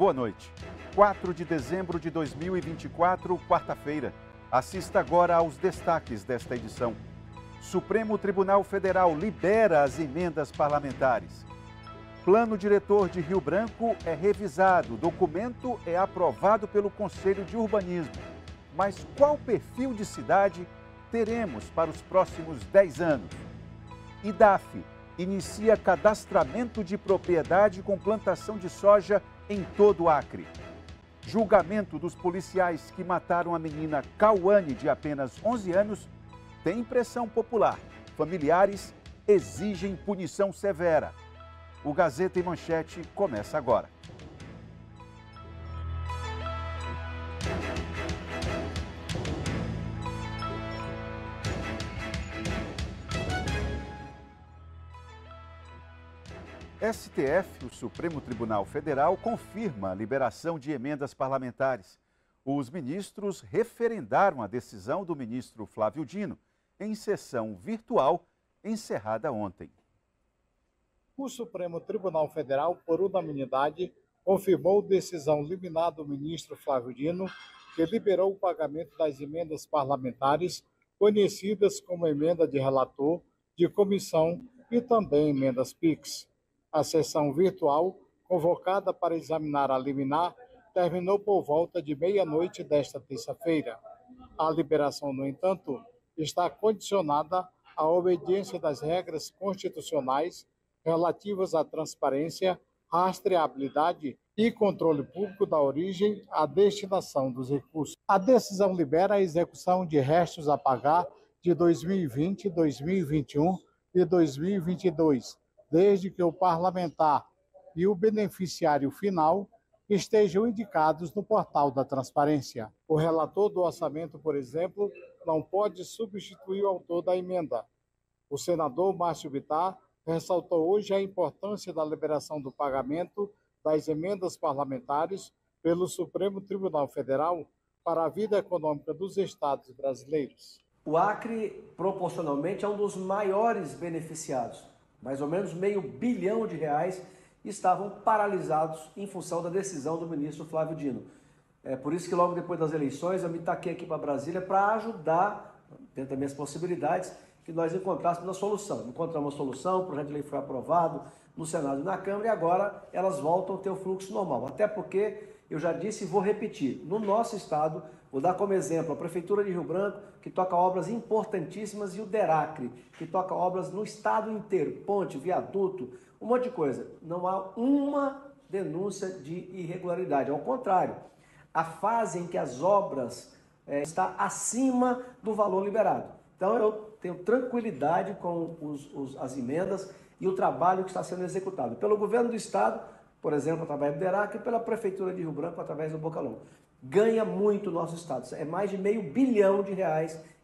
Boa noite. 4 de dezembro de 2024, quarta-feira. Assista agora aos destaques desta edição. Supremo Tribunal Federal libera as emendas parlamentares. Plano diretor de Rio Branco é revisado. Documento é aprovado pelo Conselho de Urbanismo. Mas qual perfil de cidade teremos para os próximos 10 anos? IDAF inicia cadastramento de propriedade com plantação de soja em todo o Acre. Julgamento dos policiais que mataram a menina Cauane, de apenas 11 anos, tem pressão popular. Familiares exigem punição severa. O Gazeta em Manchete começa agora. STF, o Supremo Tribunal Federal, confirma a liberação de emendas parlamentares. Os ministros referendaram a decisão do ministro Flávio Dino em sessão virtual encerrada ontem. O Supremo Tribunal Federal, por unanimidade, confirmou decisão liminar do ministro Flávio Dino, que liberou o pagamento das emendas parlamentares, conhecidas como emenda de relator, de comissão e também emendas PIX. A sessão virtual, convocada para examinar a liminar, terminou por volta de meia-noite desta terça-feira. A liberação, no entanto, está condicionada à obediência das regras constitucionais relativas à transparência, rastreabilidade e controle público da origem à destinação dos recursos. A decisão libera a execução de restos a pagar de 2020, 2021 e 2022, desde que o parlamentar e o beneficiário final estejam indicados no portal da transparência. O relator do orçamento, por exemplo, não pode substituir o autor da emenda. O senador Márcio Bittar ressaltou hoje a importância da liberação do pagamento das emendas parlamentares pelo Supremo Tribunal Federal para a vida econômica dos estados brasileiros. O Acre, proporcionalmente, é um dos maiores beneficiados. Mais ou menos R$500 bilhão estavam paralisados em função da decisão do ministro Flávio Dino. É por isso que logo depois das eleições eu me taquei aqui para Brasília para ajudar, dentro das minhas possibilidades, que nós encontrássemos a solução. Encontramos a solução, o projeto de lei foi aprovado no Senado e na Câmara e agora elas voltam a ter o fluxo normal. Até porque, eu já disse e vou repetir, no nosso estado, vou dar como exemplo a Prefeitura de Rio Branco, que toca obras importantíssimas, e o DERACRE, que toca obras no estado inteiro, ponte, viaduto, um monte de coisa. Não há uma denúncia de irregularidade, ao contrário, a fase em que as obras está acima do valor liberado. Então eu tenho tranquilidade com as emendas e o trabalho que está sendo executado pelo governo do estado, por exemplo, através do DERACRE, e pela Prefeitura de Rio Branco, através do Boca Longa. Ganha muito o nosso estado, é mais de R$500 bilhão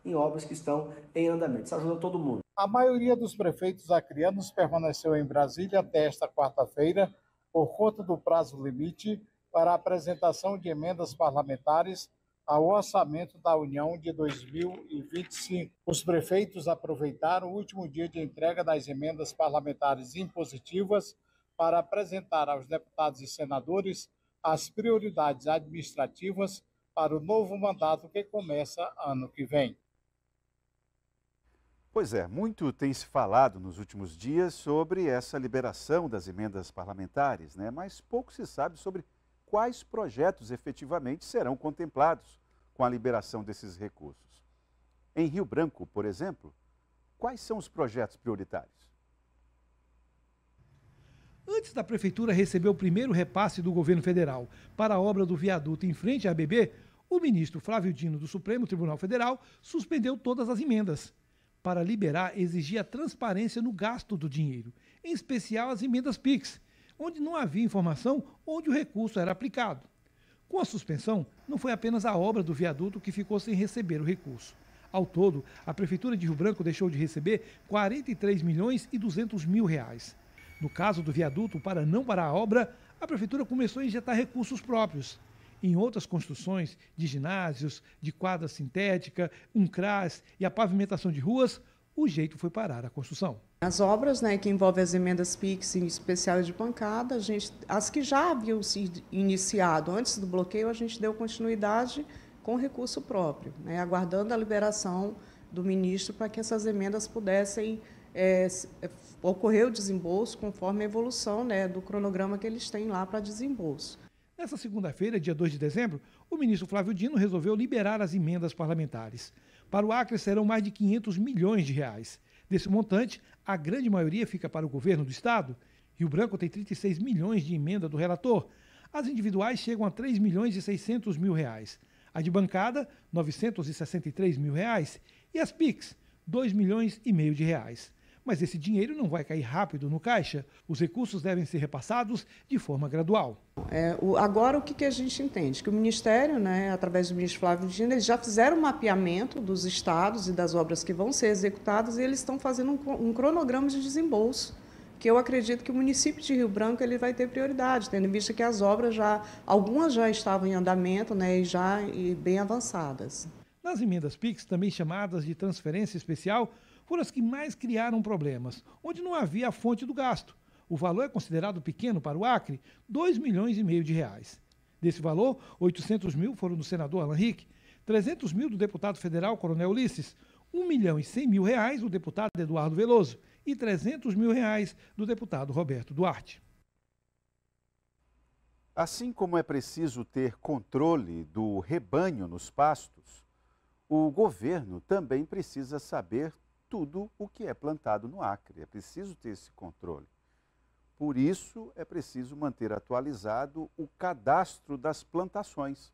em obras que estão em andamento. Isso ajuda todo mundo. A maioria dos prefeitos acreanos permaneceu em Brasília até esta quarta-feira por conta do prazo limite para a apresentação de emendas parlamentares ao orçamento da União de 2025. Os prefeitos aproveitaram o último dia de entrega das emendas parlamentares impositivas para apresentar aos deputados e senadores as prioridades administrativas para o novo mandato que começa ano que vem. Pois é, muito tem se falado nos últimos dias sobre essa liberação das emendas parlamentares, né? Mas pouco se sabe sobre quais projetos efetivamente serão contemplados com a liberação desses recursos. Em Rio Branco, por exemplo, quais são os projetos prioritários? Antes da Prefeitura receber o primeiro repasse do governo federal para a obra do viaduto em frente à ABB, o ministro Flávio Dino, do Supremo Tribunal Federal, suspendeu todas as emendas. Para liberar, exigia transparência no gasto do dinheiro, em especial as emendas PIX, onde não havia informação onde o recurso era aplicado. Com a suspensão, não foi apenas a obra do viaduto que ficou sem receber o recurso. Ao todo, a Prefeitura de Rio Branco deixou de receber R$43.200.000. No caso do viaduto, para não parar a obra, a Prefeitura começou a injetar recursos próprios. Em outras construções de ginásios, de quadra sintética, CRAS e a pavimentação de ruas, o jeito foi parar a construção. As obras, que envolvem as emendas PIX em especial de bancada, as que já haviam sido iniciado antes do bloqueio, a gente deu continuidade com recurso próprio, aguardando a liberação do ministro para que essas emendas pudessem ocorrer o desembolso conforme a evolução do cronograma que eles têm lá para desembolso. Nessa segunda-feira, dia 2 de dezembro, o ministro Flávio Dino resolveu liberar as emendas parlamentares. Para o Acre serão mais de 500 milhões de reais. Desse montante, a grande maioria fica para o governo do estado. Rio Branco tem 36 milhões de emenda do relator. As individuais chegam a 3 milhões e 600 mil reais. A de bancada, 963 mil reais. E as PIX, 2 milhões e meio de reais. Mas esse dinheiro não vai cair rápido no caixa. Os recursos devem ser repassados de forma gradual. Agora, o que a gente entende? Que o Ministério, através do ministro Flávio Dino, eles já fizeram um mapeamento dos estados e das obras que vão ser executadas e eles estão fazendo um cronograma de desembolso, que eu acredito que o município de Rio Branco ele vai ter prioridade, tendo em vista que as obras algumas já estavam em andamento e bem avançadas. Nas emendas PIX, também chamadas de transferência especial, foram as que mais criaram problemas, onde não havia a fonte do gasto. O valor é considerado pequeno para o Acre, 2 milhões e meio de reais. Desse valor, 800 mil foram do senador Alan Rick, 300 mil do deputado federal Coronel Ulisses, 1 milhão e 100 mil reais do deputado Eduardo Veloso e 300 mil reais do deputado Roberto Duarte. Assim como é preciso ter controle do rebanho nos pastos, o governo também precisa saber tudo o que é plantado no Acre. É preciso ter esse controle. Por isso, é preciso manter atualizado o cadastro das plantações.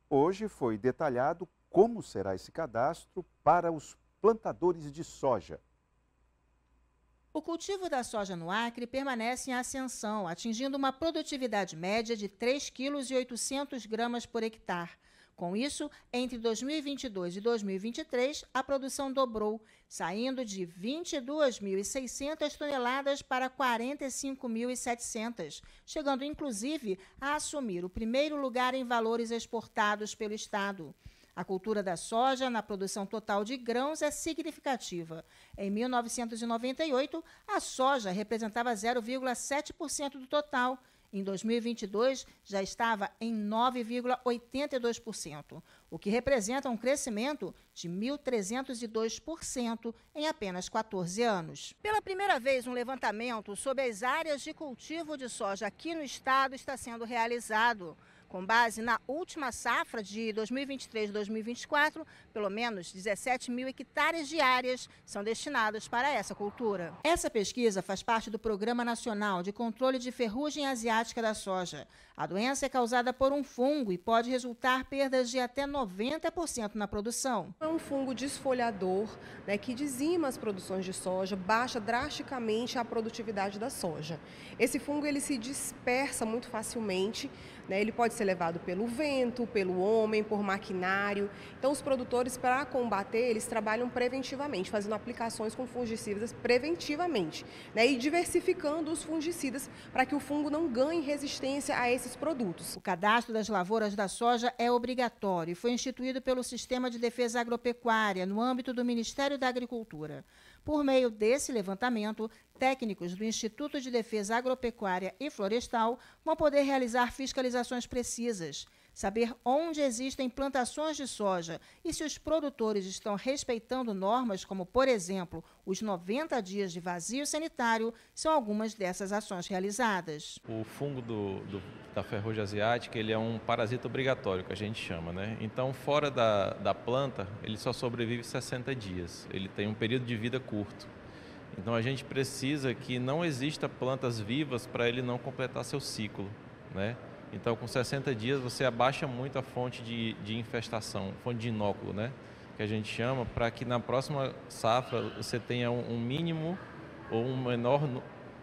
Hoje foi detalhado como será esse cadastro para os plantadores de soja. O cultivo da soja no Acre permanece em ascensão, atingindo uma produtividade média de 3,8 kg por hectare. Com isso, entre 2022 e 2023, a produção dobrou, saindo de 22.600 toneladas para 45.700, chegando inclusive a assumir o primeiro lugar em valores exportados pelo estado. A cultura da soja na produção total de grãos é significativa. Em 1998, a soja representava 0,7% do total. Em 2022, já estava em 9,82%, o que representa um crescimento de 1.302% em apenas 14 anos. Pela primeira vez, um levantamento sobre as áreas de cultivo de soja aqui no estado está sendo realizado. Com base na última safra de 2023-2024, pelo menos 17 mil hectares de áreas são destinados para essa cultura. Essa pesquisa faz parte do Programa Nacional de Controle de Ferrugem Asiática da Soja. A doença é causada por um fungo e pode resultar perdas de até 90% na produção. É um fungo desfolhador, que dizima as produções de soja, baixa drasticamente a produtividade da soja. Esse fungo ele se dispersa muito facilmente, ele pode ser levado pelo vento, pelo homem, por maquinário. Então, os produtores, para combater, eles trabalham preventivamente, fazendo aplicações com fungicidas preventivamente, e diversificando os fungicidas para que o fungo não ganhe resistência a esses produtos. O cadastro das lavouras da soja é obrigatório e foi instituído pelo Sistema de Defesa Agropecuária, no âmbito do Ministério da Agricultura. Por meio desse levantamento, técnicos do Instituto de Defesa Agropecuária e Florestal vão poder realizar fiscalizações precisas, saber onde existem plantações de soja e se os produtores estão respeitando normas como, por exemplo, os 90 dias de vazio sanitário, são algumas dessas ações realizadas. O fungo da ferrugem asiática ele é um parasita obrigatório, que a gente chama, Então, fora da planta, ele só sobrevive 60 dias. Ele tem um período de vida curto. Então, a gente precisa que não exista plantas vivas para ele não completar seu ciclo, Então, com 60 dias, você abaixa muito a fonte de infestação, fonte de inóculo, que a gente chama, para que na próxima safra você tenha um mínimo ou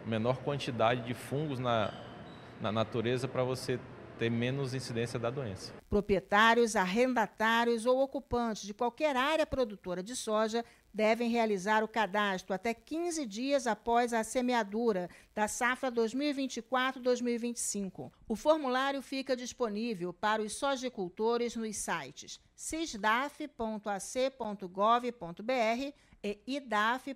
menor quantidade de fungos na natureza para você ter menos incidência da doença. Proprietários, arrendatários ou ocupantes de qualquer área produtora de soja devem realizar o cadastro até 15 dias após a semeadura da safra 2024-2025. O formulário fica disponível para os sojicultores nos sites cisdaf.ac.gov.br é idaf.ac.gov.br.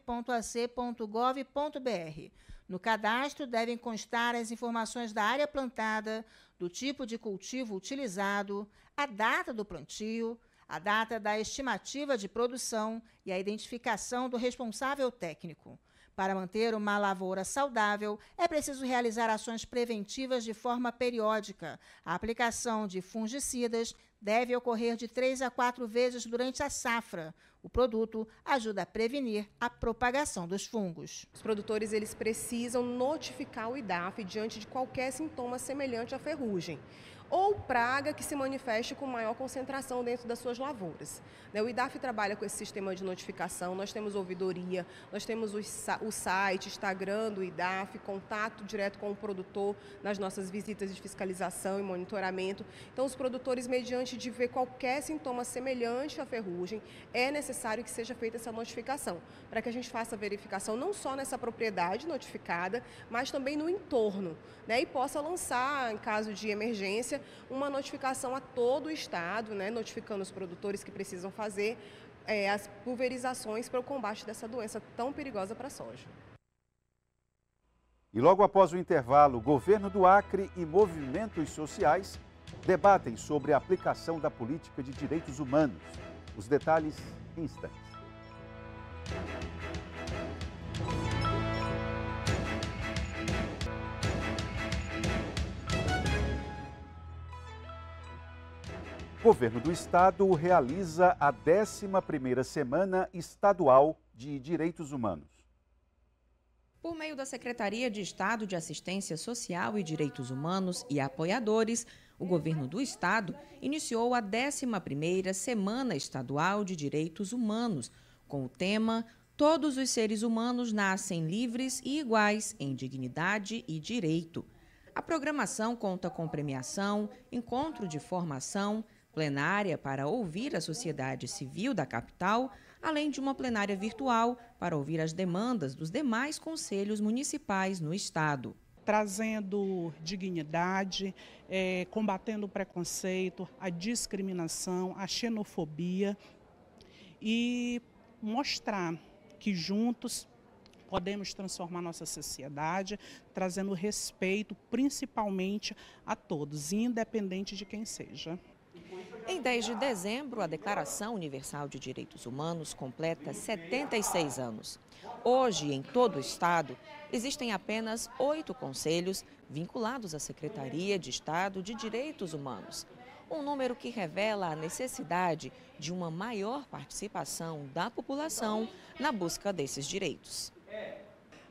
No cadastro devem constar as informações da área plantada, do tipo de cultivo utilizado, a data do plantio, a data da estimativa de produção e a identificação do responsável técnico. Para manter uma lavoura saudável, é preciso realizar ações preventivas de forma periódica. A aplicação de fungicidas deve ocorrer de 3 a 4 vezes durante a safra. O produto ajuda a prevenir a propagação dos fungos. Os produtores eles precisam notificar o IDAF diante de qualquer sintoma semelhante à ferrugem ou praga que se manifeste com maior concentração dentro das suas lavouras. O IDAF trabalha com esse sistema de notificação, nós temos ouvidoria, nós temos o site, Instagram do IDAF, contato direto com o produtor nas nossas visitas de fiscalização e monitoramento. Então, os produtores, mediante de ver qualquer sintoma semelhante à ferrugem, é necessário que seja feita essa notificação, para que a gente faça a verificação não só nessa propriedade notificada, mas também no entorno, e possa lançar, em caso de emergência, uma notificação a todo o estado, notificando os produtores que precisam fazer as pulverizações para o combate dessa doença tão perigosa para a soja. E logo após o intervalo, o governo do Acre e movimentos sociais debatem sobre a aplicação da política de direitos humanos. Os detalhes em instantes. O governo do estado realiza a 11ª Semana Estadual de Direitos Humanos. Por meio da Secretaria de Estado de Assistência Social e Direitos Humanos e apoiadores, o governo do estado iniciou a 11ª Semana Estadual de Direitos Humanos, com o tema Todos os seres humanos nascem livres e iguais em dignidade e direito. A programação conta com premiação, encontro de formação, plenária para ouvir a sociedade civil da capital, além de uma plenária virtual para ouvir as demandas dos demais conselhos municipais no estado. Trazendo dignidade, combatendo o preconceito, a discriminação, a xenofobia e mostrar que juntos podemos transformar nossa sociedade, trazendo respeito principalmente a todos, independente de quem seja. Em 10 de dezembro, a Declaração Universal de Direitos Humanos completa 76 anos. Hoje, em todo o estado, existem apenas 8 conselhos vinculados à Secretaria de Estado de Direitos Humanos. Um número que revela a necessidade de uma maior participação da população na busca desses direitos.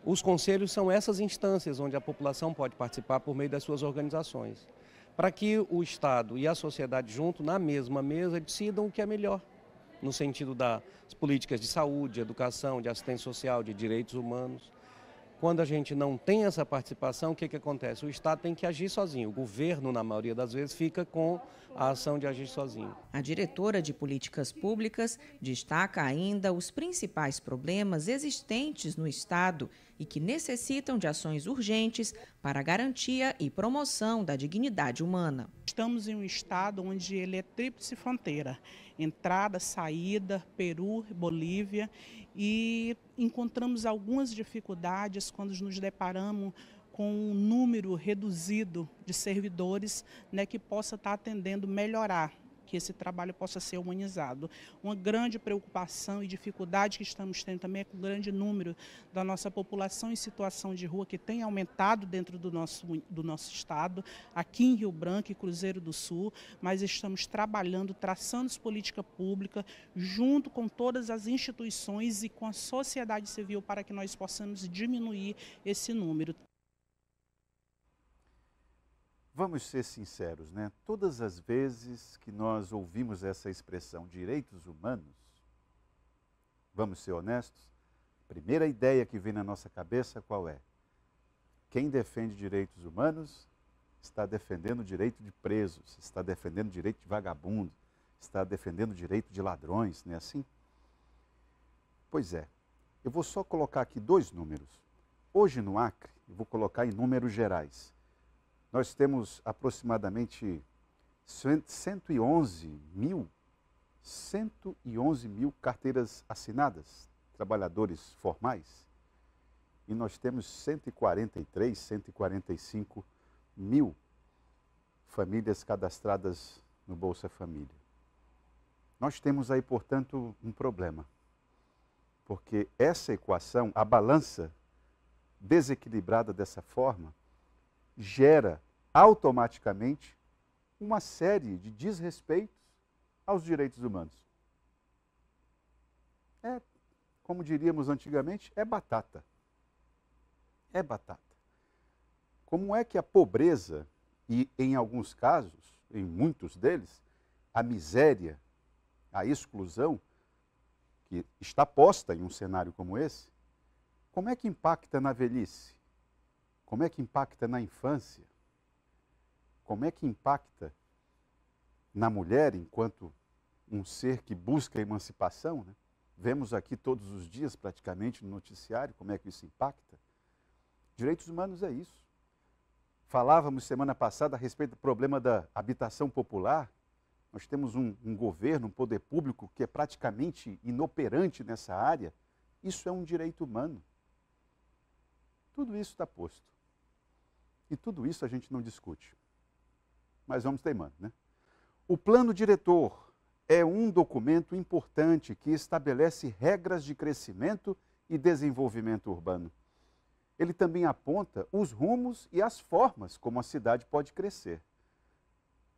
Os conselhos são essas instâncias onde a população pode participar por meio das suas organizações, para que o Estado e a sociedade junto, na mesma mesa, decidam o que é melhor, no sentido das políticas de saúde, de educação, de assistência social, de direitos humanos. Quando a gente não tem essa participação, o que acontece? O Estado tem que agir sozinho. O governo, na maioria das vezes, fica com a ação de agir sozinho. A diretora de Políticas Públicas destaca ainda os principais problemas existentes no Estado e que necessitam de ações urgentes para a garantia e promoção da dignidade humana. Estamos em um estado onde ele é tríplice fronteira, entrada, saída, Peru, Bolívia, e encontramos algumas dificuldades quando nos deparamos com um número reduzido de servidores, que possa estar atendendo, melhorar, que esse trabalho possa ser humanizado. Uma grande preocupação e dificuldade que estamos tendo também é com o grande número da nossa população em situação de rua, que tem aumentado dentro do nosso estado, aqui em Rio Branco e Cruzeiro do Sul, mas estamos trabalhando, traçando política pública, junto com todas as instituições e com a sociedade civil, para que nós possamos diminuir esse número. Vamos ser sinceros, Todas as vezes que nós ouvimos essa expressão direitos humanos, vamos ser honestos, a primeira ideia que vem na nossa cabeça qual é? Quem defende direitos humanos está defendendo o direito de presos, está defendendo o direito de vagabundo, está defendendo o direito de ladrões, não é assim? Pois é, eu vou só colocar aqui 2 números. Hoje no Acre, eu vou colocar em números gerais. Nós temos aproximadamente 111 mil carteiras assinadas, trabalhadores formais, e nós temos 143, 145 mil famílias cadastradas no Bolsa Família. Nós temos aí, portanto, um problema, porque essa equação, a balança desequilibrada dessa forma, gera automaticamente uma série de desrespeitos aos direitos humanos. Como diríamos antigamente, é batata. É batata. Como é que a pobreza e, em alguns casos, em muitos deles, a miséria, a exclusão, que está posta em um cenário como esse, como é que impacta na velhice? Como é que impacta na infância? Como é que impacta na mulher enquanto um ser que busca a emancipação, né? Vemos aqui todos os dias, praticamente, no noticiário, como é que isso impacta. Direitos humanos é isso. Falávamos semana passada a respeito do problema da habitação popular. Nós temos um governo, um poder público que é praticamente inoperante nessa área. Isso é um direito humano. Tudo isso está posto. E tudo isso a gente não discute. Mas vamos teimando, né? O plano diretor é um documento importante que estabelece regras de crescimento e desenvolvimento urbano. Ele também aponta os rumos e as formas como a cidade pode crescer.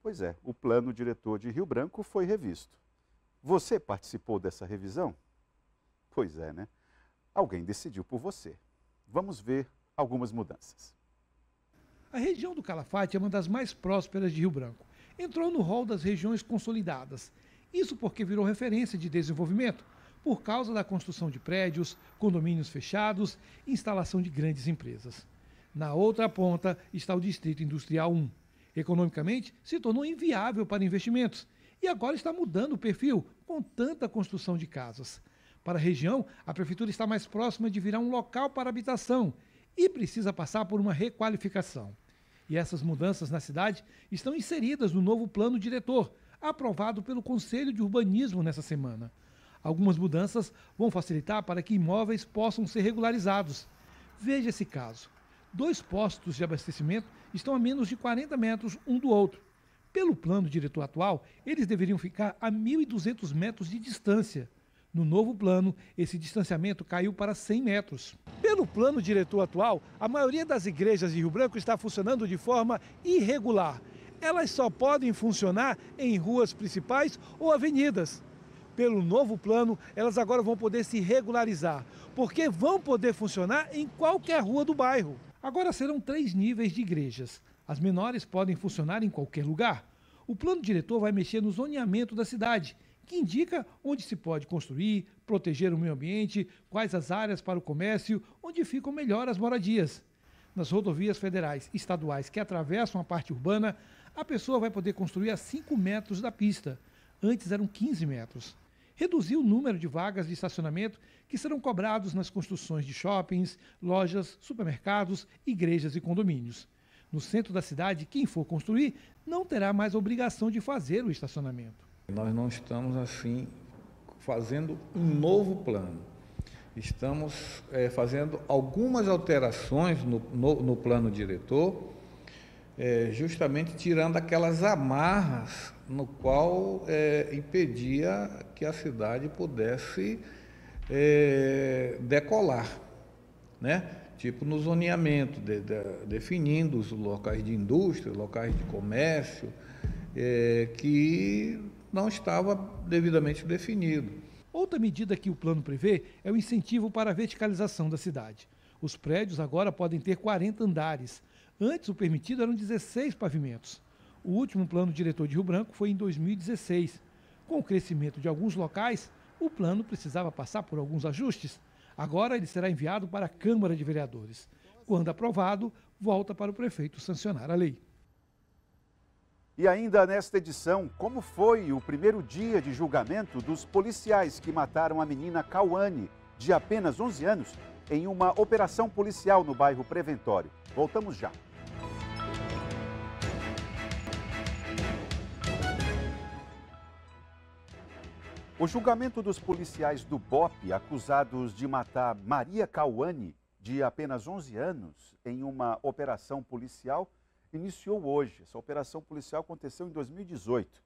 Pois é, o plano diretor de Rio Branco foi revisto. Você participou dessa revisão? Pois é, né? Alguém decidiu por você. Vamos ver algumas mudanças. A região do Calafate é uma das mais prósperas de Rio Branco. Entrou no rol das regiões consolidadas. Isso porque virou referência de desenvolvimento, por causa da construção de prédios, condomínios fechados e instalação de grandes empresas. Na outra ponta está o Distrito Industrial 1. Economicamente, se tornou inviável para investimentos e agora está mudando o perfil com tanta construção de casas. Para a região, a prefeitura está mais próxima de virar um local para habitação e precisa passar por uma requalificação. E essas mudanças na cidade estão inseridas no novo plano diretor, aprovado pelo Conselho de Urbanismo nessa semana. Algumas mudanças vão facilitar para que imóveis possam ser regularizados. Veja esse caso. 2 postos de abastecimento estão a menos de 40 metros um do outro. Pelo plano diretor atual, eles deveriam ficar a 1.200 metros de distância. No novo plano, esse distanciamento caiu para 100 metros. Pelo plano diretor atual, a maioria das igrejas de Rio Branco está funcionando de forma irregular. Elas só podem funcionar em ruas principais ou avenidas. Pelo novo plano, elas agora vão poder se regularizar, porque vão poder funcionar em qualquer rua do bairro. Agora serão 3 níveis de igrejas. As menores podem funcionar em qualquer lugar. O plano diretor vai mexer no zoneamento da cidade, que indica onde se pode construir, proteger o meio ambiente, quais as áreas para o comércio, onde ficam melhor as moradias. Nas rodovias federais e estaduais que atravessam a parte urbana, a pessoa vai poder construir a 5 metros da pista. Antes eram 15 metros. Reduziu o número de vagas de estacionamento que serão cobrados nas construções de shoppings, lojas, supermercados, igrejas e condomínios. No centro da cidade, quem for construir não terá mais a obrigação de fazer o estacionamento. Nós não estamos, assim, fazendo um novo plano. Estamos fazendo algumas alterações no plano diretor, justamente tirando aquelas amarras no qual impedia que a cidade pudesse decolar, né? Tipo no zoneamento, definindo os locais de indústria, locais de comércio, que não estava devidamente definido. Outra medida que o plano prevê é o incentivo para a verticalização da cidade. Os prédios agora podem ter 40 andares. Antes, o permitido eram 16 pavimentos. O último plano diretor de Rio Branco foi em 2016. Com o crescimento de alguns locais, o plano precisava passar por alguns ajustes. Agora ele será enviado para a Câmara de Vereadores. Quando aprovado, volta para o prefeito sancionar a lei. E ainda nesta edição, como foi o primeiro dia de julgamento dos policiais que mataram a menina Cauane, de apenas 11 anos, em uma operação policial no bairro Preventório. Voltamos já. O O julgamento dos policiais do BOPE acusados de matar Maria Cauane, de apenas 11 anos, em uma operação policial, iniciou hoje. Essa operação policial aconteceu em 2018.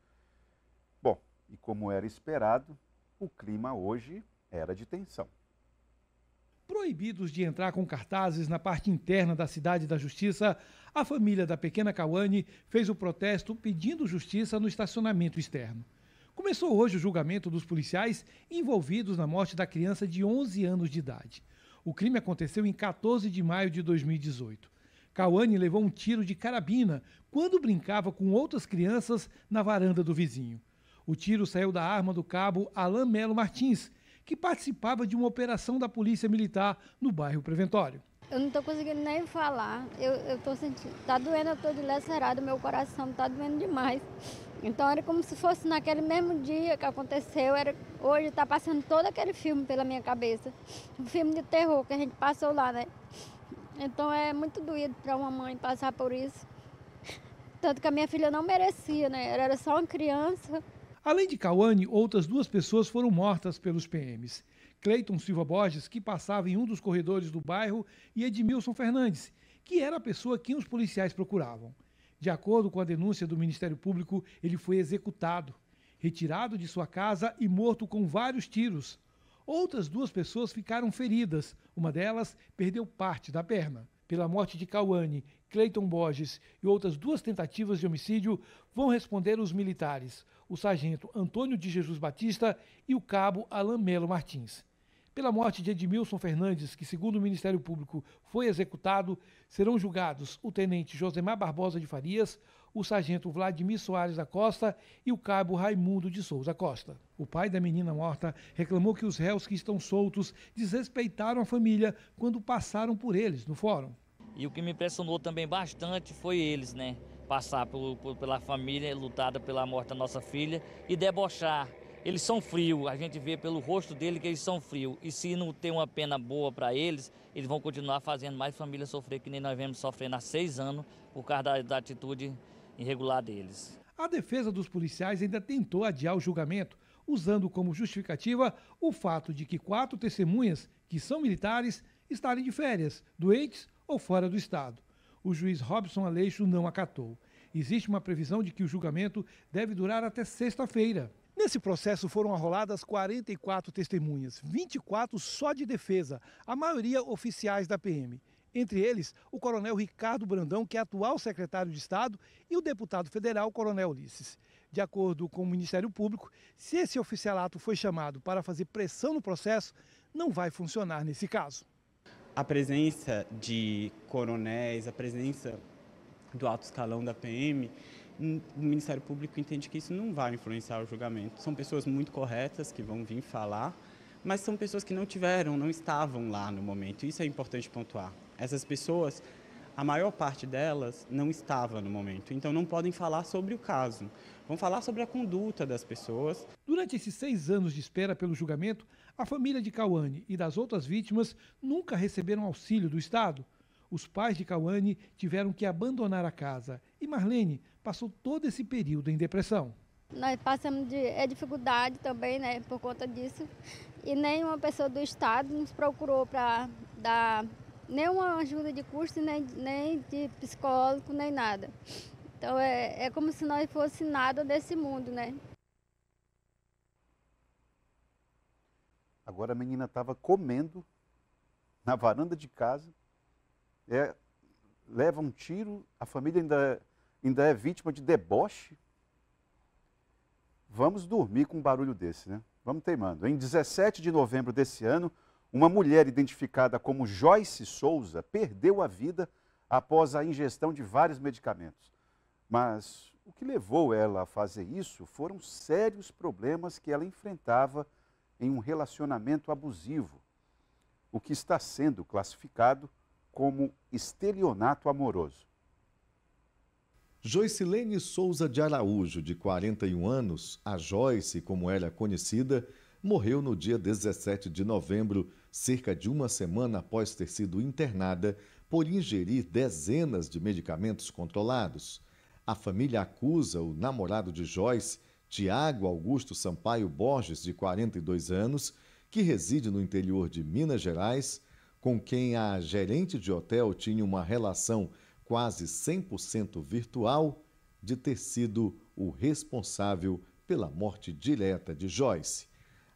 Bom, e como era esperado, o clima hoje era de tensão. Proibidos de entrar com cartazes na parte interna da Cidade da Justiça, a família da pequena Cauane fez o protesto pedindo justiça no estacionamento externo. Começou hoje o julgamento dos policiais envolvidos na morte da criança de 11 anos de idade. O crime aconteceu em 14 de maio de 2018. Cauane levou um tiro de carabina quando brincava com outras crianças na varanda do vizinho. O tiro saiu da arma do cabo Alain Melo Martins, que participava de uma operação da Polícia Militar no bairro Preventório. Eu não estou conseguindo nem falar, eu estou sentindo, está doendo, eu estou dilacerado, meu coração está doendo demais. Então era como se fosse naquele mesmo dia que aconteceu, hoje está passando todo aquele filme pela minha cabeça, um filme de terror que a gente passou lá, né? Então é muito doído para uma mãe passar por isso, tanto que a minha filha não merecia, né? Ela era só uma criança. Além de Cauane, outras 2 pessoas foram mortas pelos PMs. Cleiton Silva Borges, que passava em um dos corredores do bairro, e Edmilson Fernandes, que era a pessoa que os policiais procuravam. De acordo com a denúncia do Ministério Público, ele foi executado, retirado de sua casa e morto com vários tiros. Outras 2 pessoas ficaram feridas, uma delas perdeu parte da perna. Pela morte de Cauane, Cleiton Borges e outras 2 tentativas de homicídio vão responder os militares, o sargento Antônio de Jesus Batista e o cabo Alain Melo Martins. Pela morte de Edmilson Fernandes, que segundo o Ministério Público foi executado, serão julgados o tenente Josemar Barbosa de Farias, o sargento Vladimir Soares da Costa e o cabo Raimundo de Souza Costa. O pai da menina morta reclamou que os réus que estão soltos desrespeitaram a família quando passaram por eles no fórum. E o que me impressionou também bastante foi eles, né? Passar pela família lutada pela morte da nossa filha e debochar. Eles são frios, a gente vê pelo rosto dele que eles são frios. E se não tem uma pena boa para eles, eles vão continuar fazendo mais família sofrer, que nem nós vemos sofrendo há 6 anos por causa da atitude irregular deles. A defesa dos policiais ainda tentou adiar o julgamento, usando como justificativa o fato de que 4 testemunhas, que são militares, estarem de férias, doentes ou fora do estado. O juiz Robson Aleixo não acatou. Existe uma previsão de que o julgamento deve durar até sexta-feira. Nesse processo foram arroladas 44 testemunhas, 24 só de defesa, a maioria oficiais da PM. Entre eles, o coronel Ricardo Brandão, que é atual secretário de Estado, e o deputado federal Coronel Ulisses. De acordo com o Ministério Público, se esse oficialato foi chamado para fazer pressão no processo, não vai funcionar nesse caso. A presença de coronéis, a presença do alto escalão da PM, o Ministério Público entende que isso não vai influenciar o julgamento. São pessoas muito corretas que vão vir falar, mas são pessoas que não estavam lá no momento. Isso é importante pontuar. Essas pessoas, a maior parte delas não estava no momento, então não podem falar sobre o caso. Vão falar sobre a conduta das pessoas. Durante esses 6 anos de espera pelo julgamento, a família de Cauane e das outras vítimas nunca receberam auxílio do Estado. Os pais de Cauane tiveram que abandonar a casa e Marlene passou todo esse período em depressão. Nós passamos dificuldade também, né, por conta disso. E nenhuma pessoa do Estado nos procurou para dar nenhuma ajuda de custo, nem de psicólogo, nem nada. Então é como se nós fosse nada desse mundo, né? Agora a menina estava comendo na varanda de casa, leva um tiro, a família ainda é vítima de deboche. Vamos dormir com um barulho desse, né? Vamos teimando. Em 17 de novembro desse ano, uma mulher identificada como Joyce Souza perdeu a vida após a ingestão de vários medicamentos. Mas o que levou ela a fazer isso foram sérios problemas que ela enfrentava em um relacionamento abusivo, o que está sendo classificado como estelionato amoroso. Joicilene Souza de Araújo, de 41 anos, a Joyce, como era conhecida, morreu no dia 17 de novembro, cerca de uma semana após ter sido internada por ingerir dezenas de medicamentos controlados. A família acusa o namorado de Joyce, Tiago Augusto Sampaio Borges, de 42 anos, que reside no interior de Minas Gerais, com quem a gerente de hotel tinha uma relação quase 100% virtual, de ter sido o responsável pela morte direta de Joyce.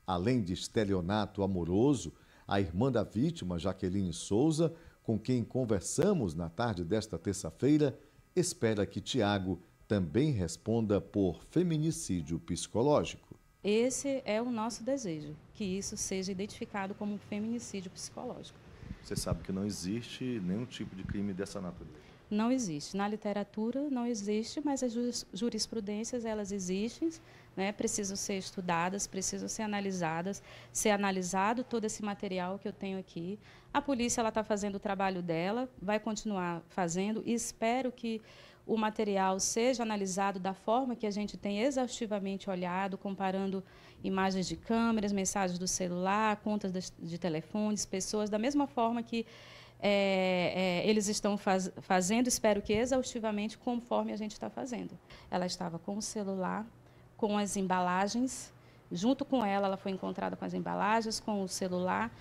Além de estelionato amoroso, a irmã da vítima, Jaqueline Souza, com quem conversamos na tarde desta terça-feira, espera que Tiago também responda por feminicídio psicológico. Esse é o nosso desejo, que isso seja identificado como um feminicídio psicológico. Você sabe que não existe nenhum tipo de crime dessa natureza? Não existe. Na literatura não existe, mas as jurisprudências, elas existem, né? Precisam ser estudadas, precisam ser analisadas, ser analisado todo esse material que eu tenho aqui. A polícia está fazendo o trabalho dela, vai continuar fazendo e espero que o material seja analisado da forma que a gente tem exaustivamente olhado, comparando imagens de câmeras, mensagens do celular, contas de telefones, pessoas, da mesma forma que eles estão fazendo, espero que exaustivamente, conforme a gente está fazendo. Ela estava com o celular, com as embalagens, junto com ela foi encontrada com as embalagens, com o celular,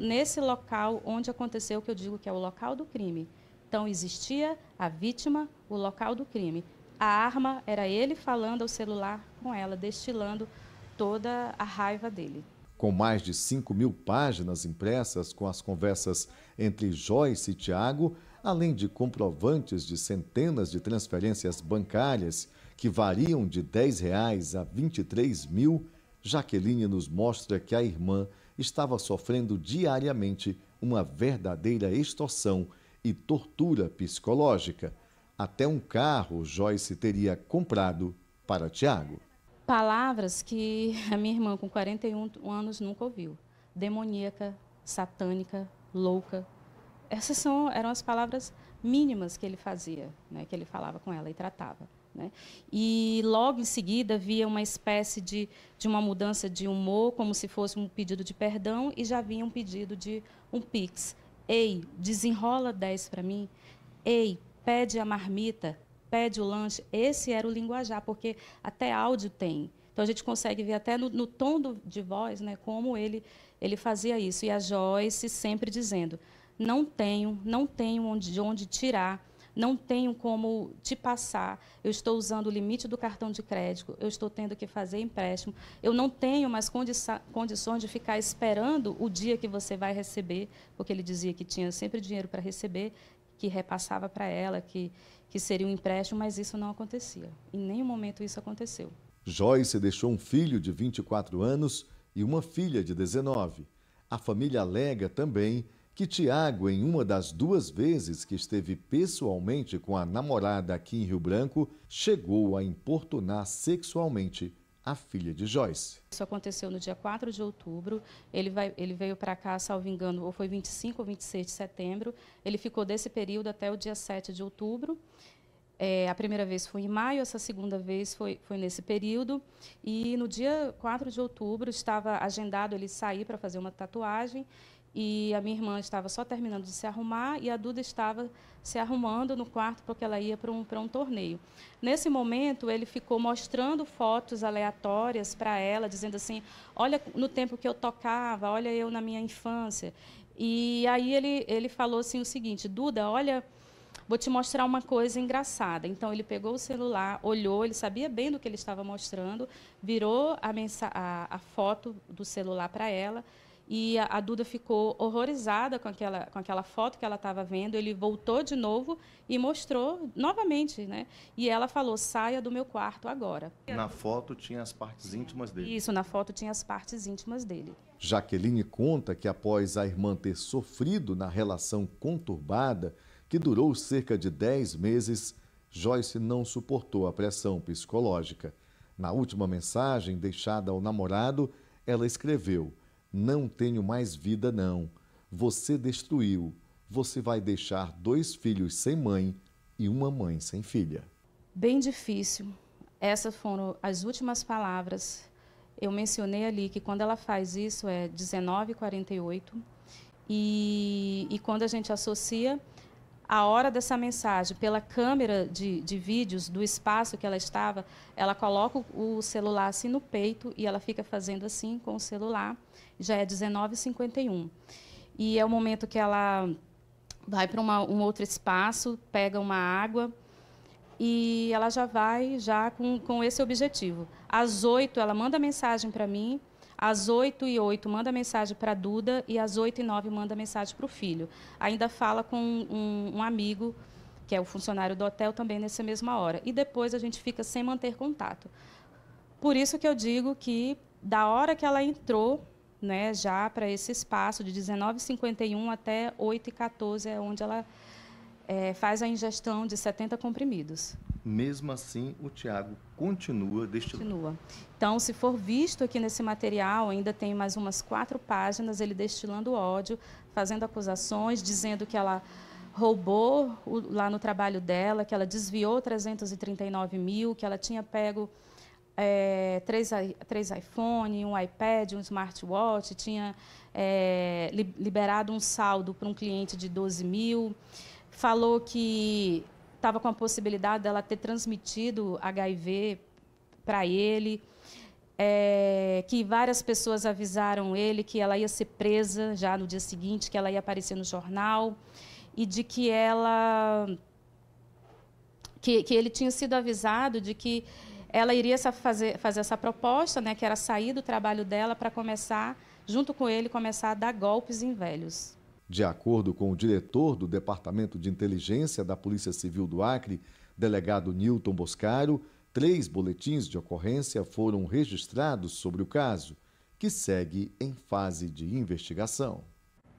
nesse local onde aconteceu, que eu digo que é o local do crime. Então, existia a vítima, o local do crime. A arma era ele falando ao celular com ela, destilando toda a raiva dele. Com mais de 5.000 páginas impressas com as conversas entre Joyce e Tiago, além de comprovantes de centenas de transferências bancárias que variam de R$10 a 23.000, Jaqueline nos mostra que a irmã estava sofrendo diariamente uma verdadeira extorsão e tortura psicológica. Até um carro Joyce teria comprado para Tiago. Palavras que a minha irmã, com 41 anos, nunca ouviu. Demoníaca, satânica, louca. Essas eram as palavras mínimas que ele fazia, né, que ele falava com ela e tratava. Né? E logo em seguida havia uma espécie de uma mudança de humor, como se fosse um pedido de perdão, e já havia um pedido de um Pix. Ei, desenrola 10 para mim. Ei, pede a marmita, pede o lanche. Esse era o linguajar, porque até áudio tem. Então, a gente consegue ver até no tom de voz, né, como ele fazia isso. E a Joyce sempre dizendo, não tenho de onde tirar, não tenho como te passar, eu estou usando o limite do cartão de crédito, eu estou tendo que fazer empréstimo, eu não tenho mais condições de ficar esperando o dia que você vai receber, porque ele dizia que tinha sempre dinheiro para receber, que repassava para ela, que seria um empréstimo, mas isso não acontecia. Em nenhum momento isso aconteceu. Joyce deixou um filho de 24 anos e uma filha de 19. A família alega também que Tiago, em uma das 2 vezes que esteve pessoalmente com a namorada aqui em Rio Branco, chegou a importunar sexualmente a filha de Joyce. Isso aconteceu no dia 4 de outubro, ele veio para cá, salvo engano, ou foi 25 ou 26 de setembro, ele ficou desse período até o dia 7 de outubro. A primeira vez foi em maio, essa segunda vez foi nesse período, e no dia 4 de outubro estava agendado ele sair para fazer uma tatuagem, e a minha irmã estava só terminando de se arrumar e a Duda estava se arrumando no quarto porque ela ia para um torneio. Nesse momento, ele ficou mostrando fotos aleatórias para ela, dizendo assim, olha no tempo que eu tocava, olha eu na minha infância. E aí ele falou assim o seguinte, Duda, olha, vou te mostrar uma coisa engraçada. Então, ele pegou o celular, olhou, ele sabia bem do que ele estava mostrando, virou a foto do celular para ela, e a Duda ficou horrorizada com aquela foto que ela estava vendo. Ele voltou de novo e mostrou novamente, né? E ela falou, saia do meu quarto agora. Na foto tinha as partes íntimas dele. Isso, na foto tinha as partes íntimas dele. Jaqueline conta que após a irmã ter sofrido na relação conturbada, que durou cerca de 10 meses, Joyce não suportou a pressão psicológica. Na última mensagem deixada ao namorado, ela escreveu, não tenho mais vida não, você destruiu, você vai deixar 2 filhos sem mãe e uma mãe sem filha. Bem difícil, essas foram as últimas palavras. Eu mencionei ali que quando ela faz isso é 19h48 e quando a gente associa A hora dessa mensagem, pela câmera de vídeos do espaço que ela estava, ela coloca o celular assim no peito e ela fica fazendo assim com o celular. Já é 19h51. E é o momento que ela vai para um outro espaço, pega uma água e ela já vai com esse objetivo. Às 8h ela manda mensagem para mim, às 8h08 manda mensagem para a Duda e às 8h09 manda mensagem para o filho. Ainda fala com um amigo, que é o funcionário do hotel, também nessa mesma hora. E depois a gente fica sem manter contato. Por isso que eu digo que, da hora que ela entrou, né, já para esse espaço, de 19h51 até 8h14, é onde ela faz a ingestão de 70 comprimidos. Mesmo assim, o Tiago continua destilando. Continua. Então, se for visto aqui nesse material, ainda tem mais umas 4 páginas, ele destilando ódio, fazendo acusações, dizendo que ela roubou lá no trabalho dela, que ela desviou 339 mil, que ela tinha pego 3 iPhone, um iPad, um smartwatch, tinha liberado um saldo para um cliente de 12 mil, falou que estava com a possibilidade dela ter transmitido HIV para ele, que várias pessoas avisaram ele que ela ia ser presa já no dia seguinte, que ela ia aparecer no jornal, e de que que ele tinha sido avisado de que ela iria fazer essa proposta, né, que era sair do trabalho dela para começar, junto com ele, começar a dar golpes em velhos. De acordo com o diretor do Departamento de Inteligência da Polícia Civil do Acre, delegado Nilton Boscaro, 3 boletins de ocorrência foram registrados sobre o caso, que segue em fase de investigação.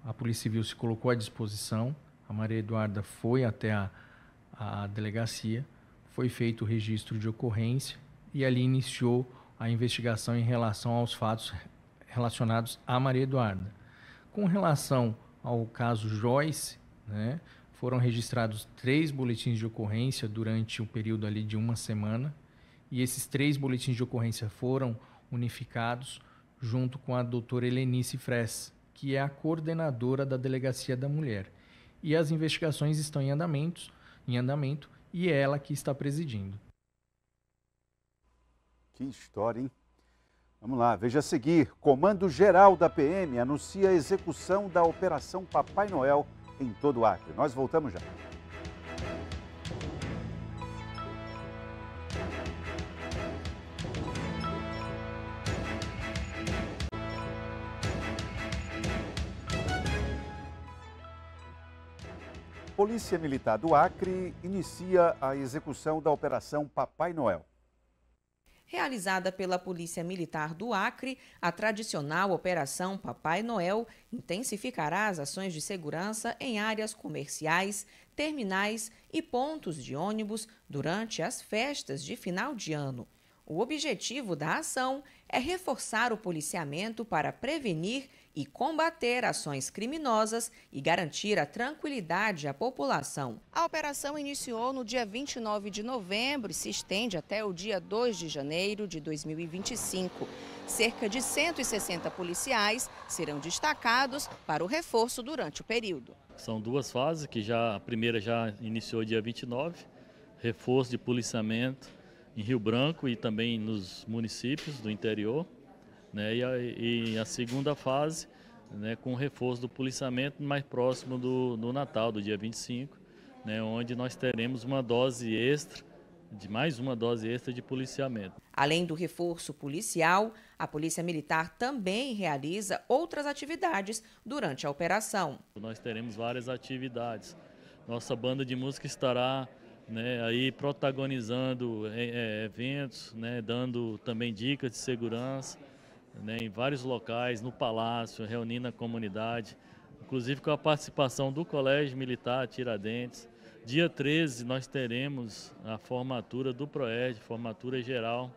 A Polícia Civil se colocou à disposição, a Maria Eduarda foi até a delegacia, foi feito o registro de ocorrência e ali iniciou a investigação em relação aos fatos relacionados à Maria Eduarda. Com relação ao caso Joyce, né, foram registrados 3 boletins de ocorrência durante o período ali de uma semana, e esses 3 boletins de ocorrência foram unificados junto com a doutora Helenice Fress, que é a coordenadora da Delegacia da Mulher. E as investigações estão em andamento e é ela que está presidindo. Que história, hein? Vamos lá, veja a seguir. Comando Geral da PM anuncia a execução da Operação Papai Noel em todo o Acre. Nós voltamos já. Polícia Militar do Acre inicia a execução da Operação Papai Noel. Realizada pela Polícia Militar do Acre, a tradicional Operação Papai Noel intensificará as ações de segurança em áreas comerciais, terminais e pontos de ônibus durante as festas de final de ano. O objetivo da ação é reforçar o policiamento para prevenir e combater ações criminosas e garantir a tranquilidade à população. A operação iniciou no dia 29 de novembro e se estende até o dia 2 de janeiro de 2025. Cerca de 160 policiais serão destacados para o reforço durante o período. São 2 fases, que a primeira já iniciou dia 29, reforço de policiamento em Rio Branco e também nos municípios do interior, né, e a segunda fase, né, com o reforço do policiamento mais próximo do Natal, do dia 25, né, onde nós teremos uma dose extra, mais uma dose extra de policiamento. Além do reforço policial, a Polícia Militar também realiza outras atividades durante a operação. Nós teremos várias atividades. Nossa banda de música estará, né, aí protagonizando eventos, né, dando também dicas de segurança, né, em vários locais, no Palácio, reunindo a comunidade, inclusive com a participação do Colégio Militar Tiradentes. Dia 13 nós teremos a formatura do PROERD, formatura geral,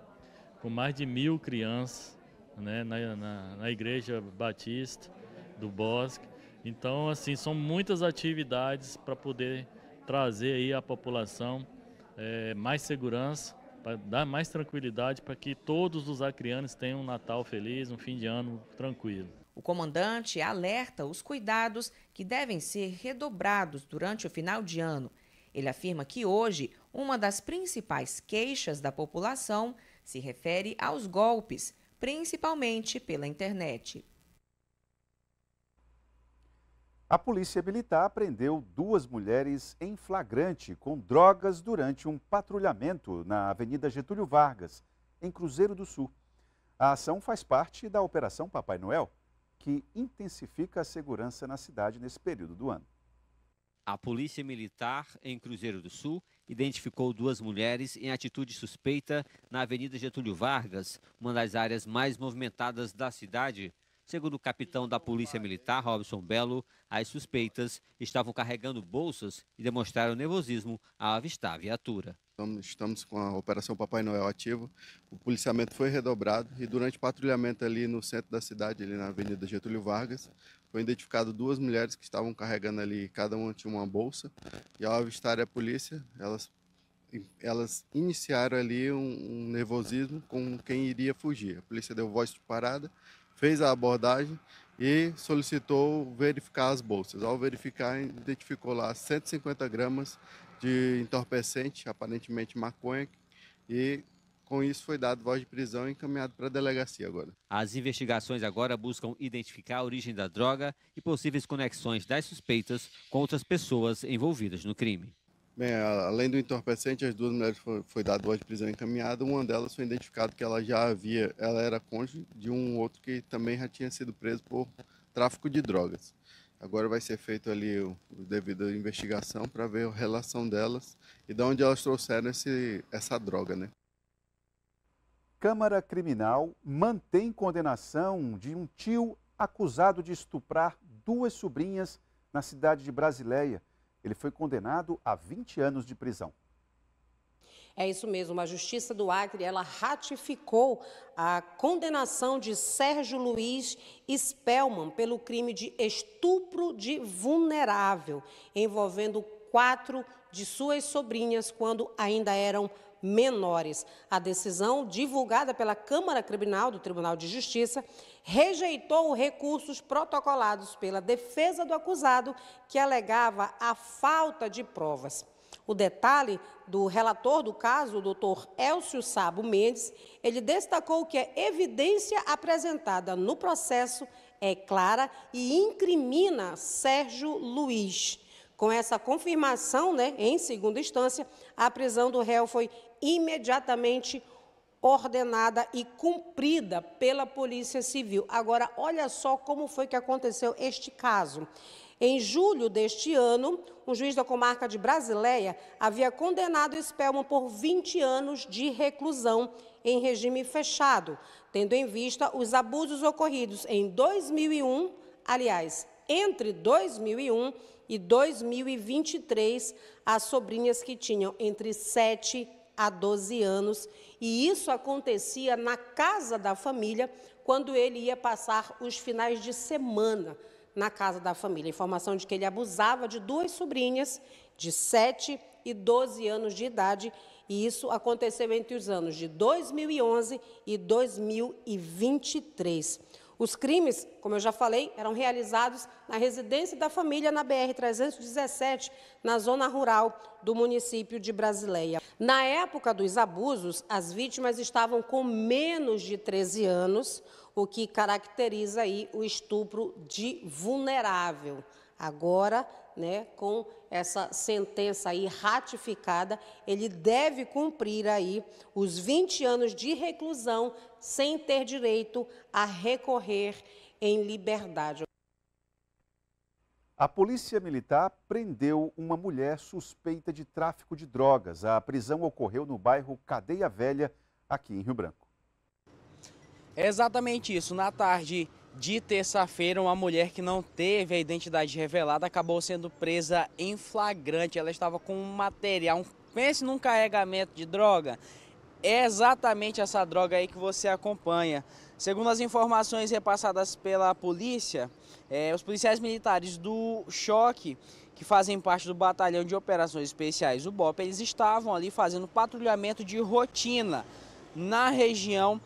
com mais de 1.000 crianças, né, na Igreja Batista do Bosque. Então, assim, são muitas atividades para poder trazer aí à população mais segurança, para dar mais tranquilidade, para que todos os acreanos tenham um Natal feliz, um fim de ano tranquilo. O comandante alerta os cuidados que devem ser redobrados durante o final de ano. Ele afirma que hoje uma das principais queixas da população se refere aos golpes, principalmente pela internet. A Polícia Militar prendeu 2 mulheres em flagrante com drogas durante um patrulhamento na Avenida Getúlio Vargas, em Cruzeiro do Sul. A ação faz parte da Operação Papai Noel, que intensifica a segurança na cidade nesse período do ano. A Polícia Militar, em Cruzeiro do Sul, identificou 2 mulheres em atitude suspeita na Avenida Getúlio Vargas, uma das áreas mais movimentadas da cidade. Segundo o capitão da Polícia Militar, Robson Belo, as suspeitas estavam carregando bolsas e demonstraram nervosismo ao avistar a viatura. Estamos com a Operação Papai Noel ativa, o policiamento foi redobrado e durante o patrulhamento ali no centro da cidade, ali na Avenida Getúlio Vargas, foi identificado 2 mulheres que estavam carregando ali, cada uma tinha uma bolsa, e ao avistar a polícia, elas iniciaram ali um nervosismo com quem iria fugir. A polícia deu voz de parada, fez a abordagem e solicitou verificar as bolsas. Ao verificar, identificou lá 150 gramas de entorpecente, aparentemente maconha, e com isso foi dado voz de prisão e encaminhado para a delegacia agora. As investigações agora buscam identificar a origem da droga e possíveis conexões das suspeitas com outras pessoas envolvidas no crime. Bem, além do entorpecente, as 2 mulheres foi dado voz de prisão encaminhada. Uma delas foi identificado que ela era cônjuge de um outro que também já tinha sido preso por tráfico de drogas. Agora vai ser feito ali o devido investigação para ver a relação delas e de onde elas trouxeram essa droga, né? Câmara Criminal mantém condenação de um tio acusado de estuprar 2 sobrinhas na cidade de Brasileia. Ele foi condenado a 20 anos de prisão. É isso mesmo, a Justiça do Acre, ela ratificou a condenação de Sérgio Luiz Spellman pelo crime de estupro de vulnerável, envolvendo 4 de suas sobrinhas quando ainda eram menores. A decisão, divulgada pela Câmara Criminal do Tribunal de Justiça, rejeitou recursos protocolados pela defesa do acusado, que alegava a falta de provas. O detalhe do relator do caso, o doutor Elcio Sabo Mendes, ele destacou que a evidência apresentada no processo é clara e incrimina Sérgio Luiz. Com essa confirmação, em segunda instância, a prisão do réu foi imediatamente ordenada e cumprida pela Polícia Civil. Agora, olha só como foi que aconteceu este caso. Em julho deste ano, um juiz da comarca de Brasileia havia condenado Spellman por 20 anos de reclusão em regime fechado, tendo em vista os abusos ocorridos em 2001, aliás, entre 2001 e 2023, às sobrinhas que tinham entre 7 a 12 anos, e isso acontecia na casa da família, quando ele ia passar os finais de semana na casa da família. Informação de que ele abusava de 2 sobrinhas de 7 e 12 anos de idade, e isso aconteceu entre os anos de 2011 e 2023. Os crimes, como eu já falei, eram realizados na residência da família na BR-317, na zona rural do município de Brasileia. Na época dos abusos, as vítimas estavam com menos de 13 anos, o que caracteriza aí o estupro de vulnerável. Agora, com essa sentença aí ratificada, ele deve cumprir aí os 20 anos de reclusão sem ter direito a recorrer em liberdade. A Polícia Militar prendeu uma mulher suspeita de tráfico de drogas. A prisão ocorreu no bairro Cadeia Velha, aqui em Rio Branco. É exatamente isso. Na tarde de terça-feira, uma mulher que não teve a identidade revelada acabou sendo presa em flagrante. Ela estava com um material, pense num carregamento de droga. É exatamente essa droga aí que você acompanha. Segundo as informações repassadas pela polícia, os policiais militares do Choque, que fazem parte do Batalhão de Operações Especiais, o BOP, eles estavam ali fazendo patrulhamento de rotina na região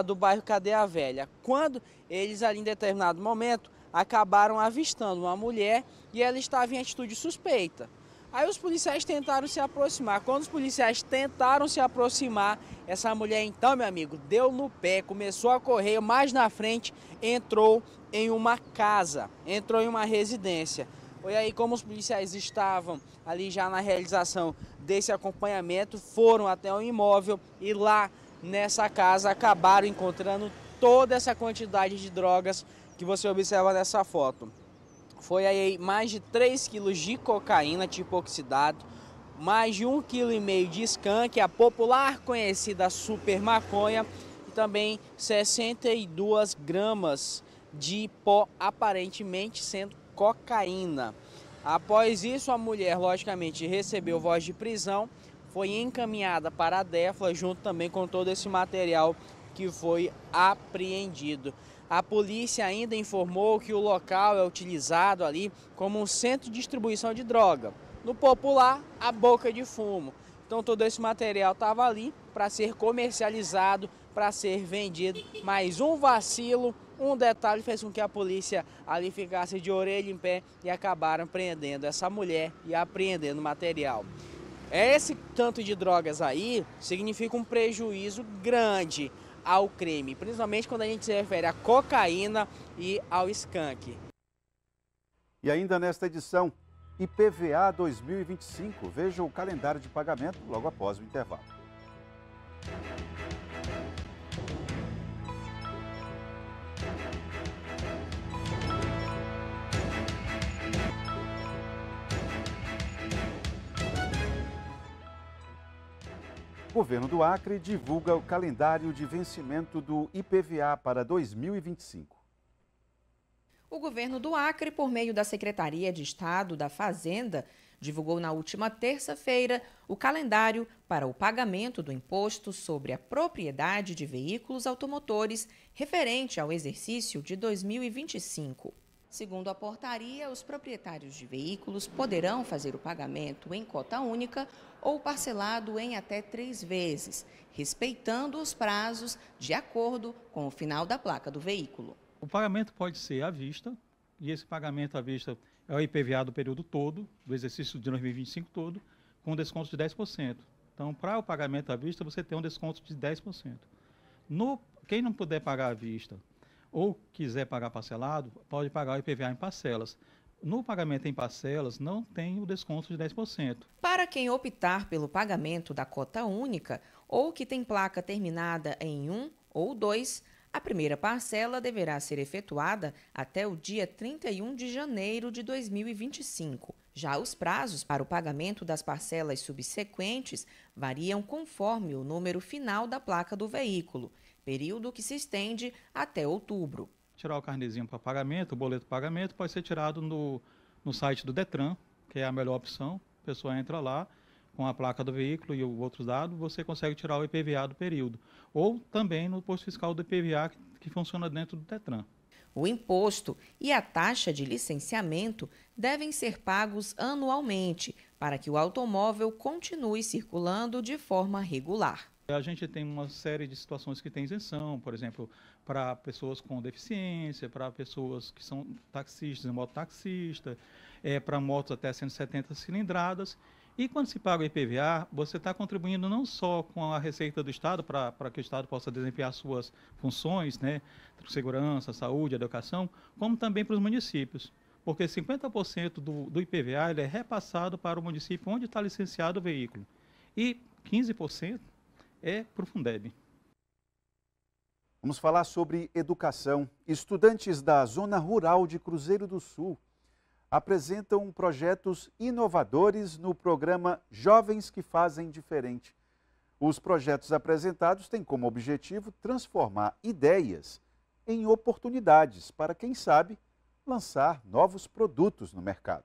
do bairro Cadeia Velha, quando eles ali em determinado momento acabaram avistando uma mulher e ela estava em atitude suspeita. Aí os policiais tentaram se aproximar. Quando os policiais tentaram se aproximar, essa mulher então, meu amigo, deu no pé, começou a correr, mais na frente entrou em uma casa, entrou em uma residência. Foi aí como os policiais estavam ali já na realização desse acompanhamento, foram até o imóvel e lá nessa casa acabaram encontrando toda essa quantidade de drogas que você observa nessa foto. Foi aí mais de 3 quilos de cocaína tipo oxidado, mais de 1,5 kg de skunk, a popular conhecida super maconha, e também 62 gramas de pó aparentemente sendo cocaína. Após isso, a mulher, logicamente, recebeu voz de prisão, foi encaminhada para a DEFLA, junto também com todo esse material que foi apreendido. A polícia ainda informou que o local é utilizado ali como um centro de distribuição de droga. No popular, a boca de fumo. Então todo esse material estava ali para ser comercializado, para ser vendido. Mas um vacilo, um detalhe fez com que a polícia ali ficasse de orelha em pé e acabaram prendendo essa mulher e apreendendo material. Esse tanto de drogas aí significa um prejuízo grande ao crime, principalmente quando a gente se refere à cocaína e ao skunk. E ainda nesta edição, IPVA 2025. Veja o calendário de pagamento logo após o intervalo. O governo do Acre divulga o calendário de vencimento do IPVA para 2025. O governo do Acre, por meio da Secretaria de Estado da Fazenda, divulgou na última terça-feira o calendário para o pagamento do imposto sobre a propriedade de veículos automotores referente ao exercício de 2025. Segundo a portaria, os proprietários de veículos poderão fazer o pagamento em cota única ou parcelado em até 3 vezes, respeitando os prazos de acordo com o final da placa do veículo. O pagamento pode ser à vista, e esse pagamento à vista é o IPVA do período todo, do exercício de 2025 todo, com desconto de 10%. Então, para o pagamento à vista, você tem um desconto de 10%. Quem não puder pagar à vista ou quiser pagar parcelado, pode pagar o IPVA em parcelas. No pagamento em parcelas, não tem o desconto de 10%. Para quem optar pelo pagamento da cota única ou que tem placa terminada em 1 ou 2, a primeira parcela deverá ser efetuada até o dia 31 de janeiro de 2025. Já os prazos para o pagamento das parcelas subsequentes variam conforme o número final da placa do veículo, período que se estende até outubro. Tirar o carnezinho para pagamento, o boleto de pagamento, pode ser tirado no site do Detran, que é a melhor opção. A pessoa entra lá com a placa do veículo e outros dados, você consegue tirar o IPVA do período. Ou também no posto fiscal do IPVA, que funciona dentro do Detran. O imposto e a taxa de licenciamento devem ser pagos anualmente para que o automóvel continue circulando de forma regular. A gente tem uma série de situações que tem isenção, por exemplo, para pessoas com deficiência, para pessoas que são taxistas e mototaxistas, para motos até 170 cilindradas. E quando se paga o IPVA, você está contribuindo não só com a receita do Estado, para que o Estado possa desempenhar suas funções, né, segurança, saúde, educação, como também para os municípios. Porque 50% do IPVA ele é repassado para o município onde está licenciado o veículo. E 15% é para o Fundeb. Vamos falar sobre educação. Estudantes da Zona Rural de Cruzeiro do Sul apresentam projetos inovadores no programa Jovens que Fazem Diferente. Os projetos apresentados têm como objetivo transformar ideias em oportunidades para, quem sabe, lançar novos produtos no mercado.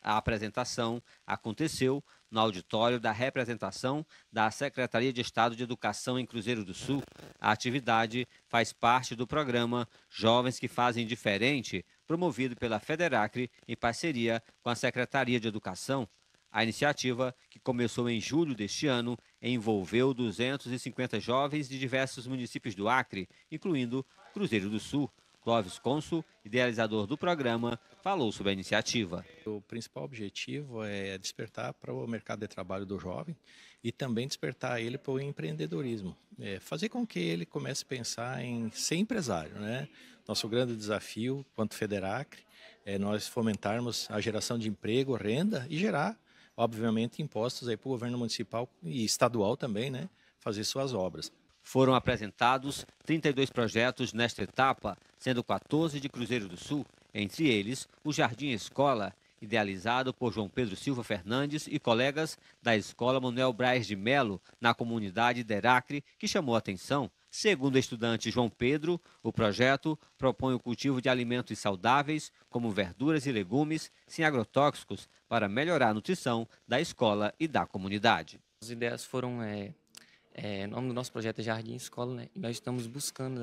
A apresentação aconteceu no auditório da representação da Secretaria de Estado de Educação em Cruzeiro do Sul. A atividade faz parte do programa Jovens que Fazem Diferente, promovido pela Federacre em parceria com a Secretaria de Educação. A iniciativa, que começou em julho deste ano, envolveu 250 jovens de diversos municípios do Acre, incluindo Cruzeiro do Sul. Clóvis Consul, idealizador do programa, falou sobre a iniciativa. O principal objetivo é despertar para o mercado de trabalho do jovem e também despertar ele para o empreendedorismo. Fazer com que ele comece a pensar em ser empresário, né? Nosso grande desafio, quanto Federacre, é nós fomentarmos a geração de emprego, renda e gerar, obviamente, impostos aí para o governo municipal e estadual também, né? Fazer suas obras. Foram apresentados 32 projetos nesta etapa, sendo 14 de Cruzeiro do Sul, entre eles o Jardim Escola, idealizado por João Pedro Silva Fernandes e colegas da Escola Manuel Braz de Melo, na comunidade de Acre, que chamou a atenção. Segundo o estudante João Pedro, o projeto propõe o cultivo de alimentos saudáveis, como verduras e legumes, sem agrotóxicos, para melhorar a nutrição da escola e da comunidade. As ideias foram... o nome do nosso projeto é Jardim Escola, né? E nós estamos buscando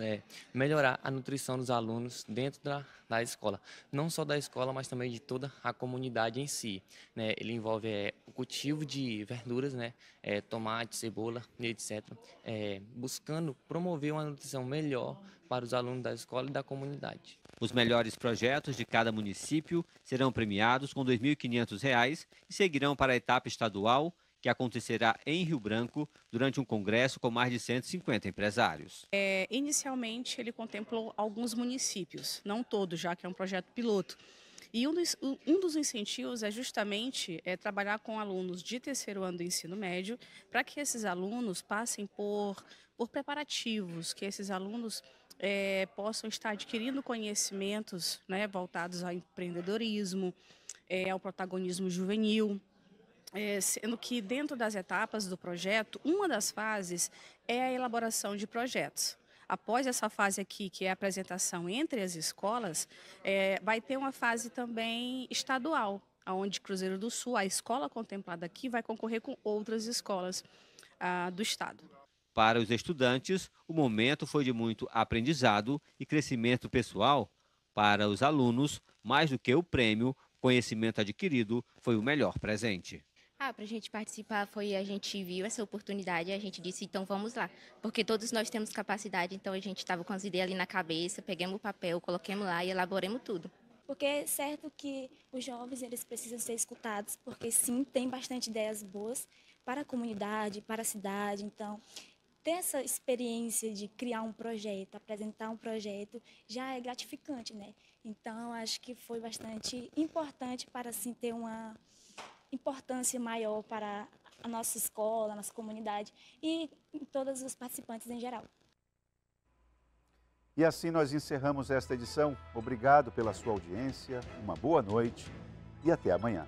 melhorar a nutrição dos alunos dentro da escola. Não só da escola, mas também de toda a comunidade em si, né? Ele envolve o cultivo de verduras, né? Tomate, cebola e etc. Buscando promover uma nutrição melhor para os alunos da escola e da comunidade. Os melhores projetos de cada município serão premiados com R$ 2.500 e seguirão para a etapa estadual, que acontecerá em Rio Branco durante um congresso com mais de 150 empresários. Inicialmente, ele contemplou alguns municípios, não todos, já que é um projeto piloto. E um dos incentivos é justamente trabalhar com alunos de terceiro ano do ensino médio, para que esses alunos passem por preparativos, que esses alunos possam estar adquirindo conhecimentos, né, voltados ao empreendedorismo, ao protagonismo juvenil. Sendo que dentro das etapas do projeto, uma das fases é a elaboração de projetos. Após essa fase aqui, que é a apresentação entre as escolas, vai ter uma fase também estadual, onde Cruzeiro do Sul, a escola contemplada aqui, vai concorrer com outras escolas do estado. Para os estudantes, o momento foi de muito aprendizado e crescimento pessoal. Para os alunos, mais do que o prêmio, o conhecimento adquirido foi o melhor presente. Para a gente participar, a gente viu essa oportunidade e a gente disse, então vamos lá. Porque todos nós temos capacidade, então a gente estava com as ideias ali na cabeça, pegamos o papel, coloquemos lá e elaboremos tudo. Porque é certo que os jovens eles precisam ser escutados, porque sim, tem bastante ideias boas para a comunidade, para a cidade. Então, ter essa experiência de criar um projeto, apresentar um projeto, já é gratificante, né? Então, acho que foi bastante importante para assim, ter uma importância maior para a nossa escola, a nossa comunidade e todos os participantes em geral. E assim nós encerramos esta edição. Obrigado pela sua audiência, uma boa noite e até amanhã.